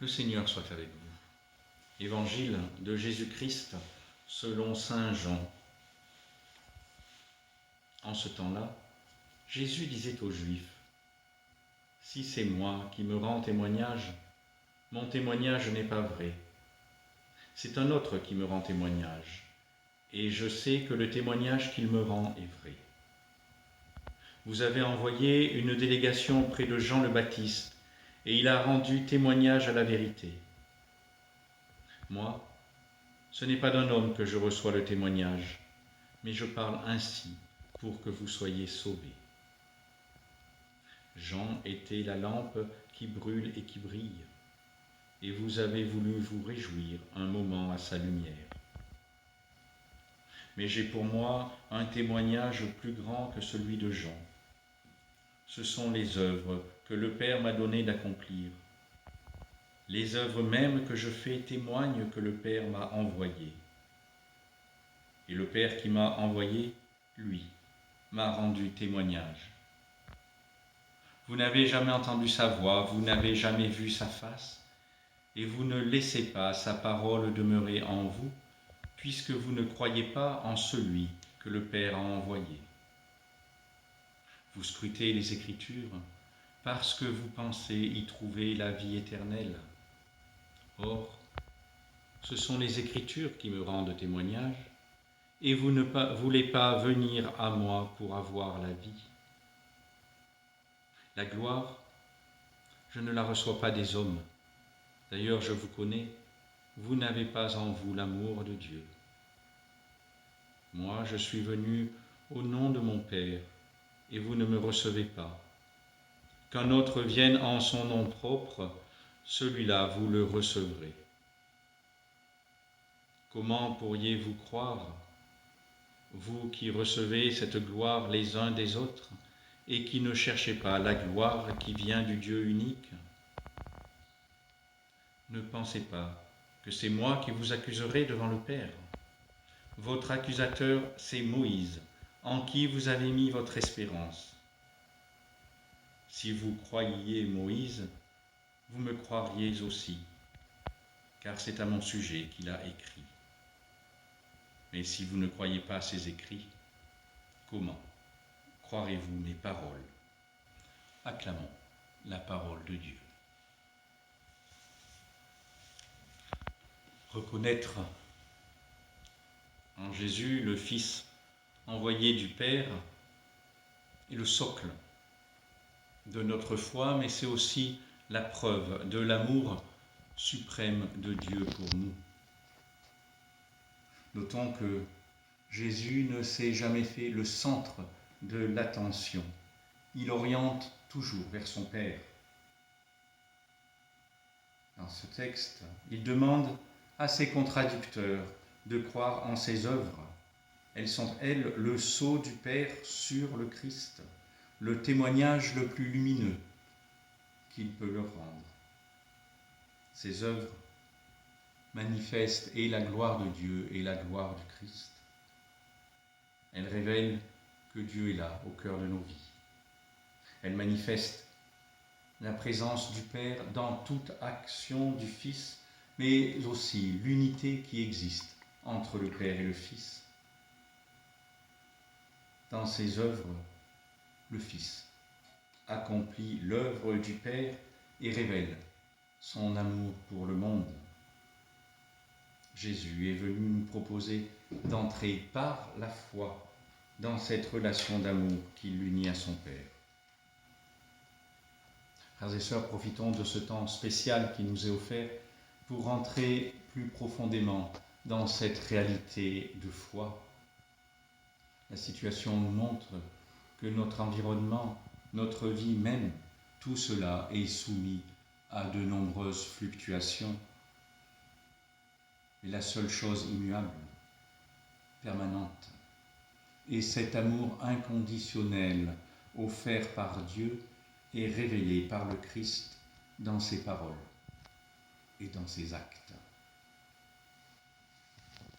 Le Seigneur soit avec vous. Évangile de Jésus-Christ selon saint Jean. En ce temps-là, Jésus disait aux Juifs, « Si c'est moi qui me rends témoignage, mon témoignage n'est pas vrai. C'est un autre qui me rend témoignage, et je sais que le témoignage qu'il me rend est vrai. Vous avez envoyé une délégation près de Jean le Baptiste, et il a rendu témoignage à la vérité. Moi, ce n'est pas d'un homme que je reçois le témoignage, mais je parle ainsi pour que vous soyez sauvés. Jean était la lampe qui brûle et qui brille, et vous avez voulu vous réjouir un moment à sa lumière. Mais j'ai pour moi un témoignage plus grand que celui de Jean. Ce sont les œuvres que le Père m'a donné d'accomplir. Les œuvres mêmes que je fais témoignent que le Père m'a envoyé. Et le Père qui m'a envoyé, lui, m'a rendu témoignage. Vous n'avez jamais entendu sa voix, vous n'avez jamais vu sa face, et vous ne laissez pas sa parole demeurer en vous, puisque vous ne croyez pas en celui que le Père a envoyé. Vous scrutez les Écritures parce que vous pensez y trouver la vie éternelle. Or, ce sont les Écritures qui me rendent témoignage, et vous ne voulez pas venir à moi pour avoir la vie. La gloire, je ne la reçois pas des hommes. D'ailleurs, je vous connais, vous n'avez pas en vous l'amour de Dieu. Moi, je suis venu au nom de mon Père, et vous ne me recevez pas. Qu'un autre vienne en son nom propre, celui-là vous le recevrez. Comment pourriez-vous croire, vous qui recevez cette gloire les uns des autres, et qui ne cherchez pas la gloire qui vient du Dieu unique? Ne pensez pas que c'est moi qui vous accuserai devant le Père. Votre accusateur, c'est Moïse, en qui vous avez mis votre espérance. Si vous croyiez Moïse, vous me croiriez aussi, car c'est à mon sujet qu'il a écrit. Mais si vous ne croyez pas ses écrits, comment croirez-vous mes paroles? Acclamons la parole de Dieu. Reconnaître en Jésus le Fils envoyé du Père est le socle de notre foi, mais c'est aussi la preuve de l'amour suprême de Dieu pour nous. Notons que Jésus ne s'est jamais fait le centre de l'attention. Il oriente toujours vers son Père. Dans ce texte, il demande à ses contradicteurs de croire en ses œuvres. Elles sont, elles, le sceau du Père sur le Christ, le témoignage le plus lumineux qu'il peut leur rendre. Ces œuvres manifestent et la gloire de Dieu et la gloire du Christ. Elles révèlent que Dieu est là, au cœur de nos vies. Elles manifestent la présence du Père dans toute action du Fils, mais aussi l'unité qui existe entre le Père et le Fils. Dans ses œuvres, le Fils accomplit l'œuvre du Père et révèle son amour pour le monde. Jésus est venu nous proposer d'entrer par la foi dans cette relation d'amour qui l'unit à son Père. Frères et sœurs, profitons de ce temps spécial qui nous est offert pour entrer plus profondément dans cette réalité de foi. La situation nous montre que notre environnement, notre vie même, tout cela est soumis à de nombreuses fluctuations. Et la seule chose immuable, permanente, est cet amour inconditionnel offert par Dieu et révélé par le Christ dans ses paroles et dans ses actes.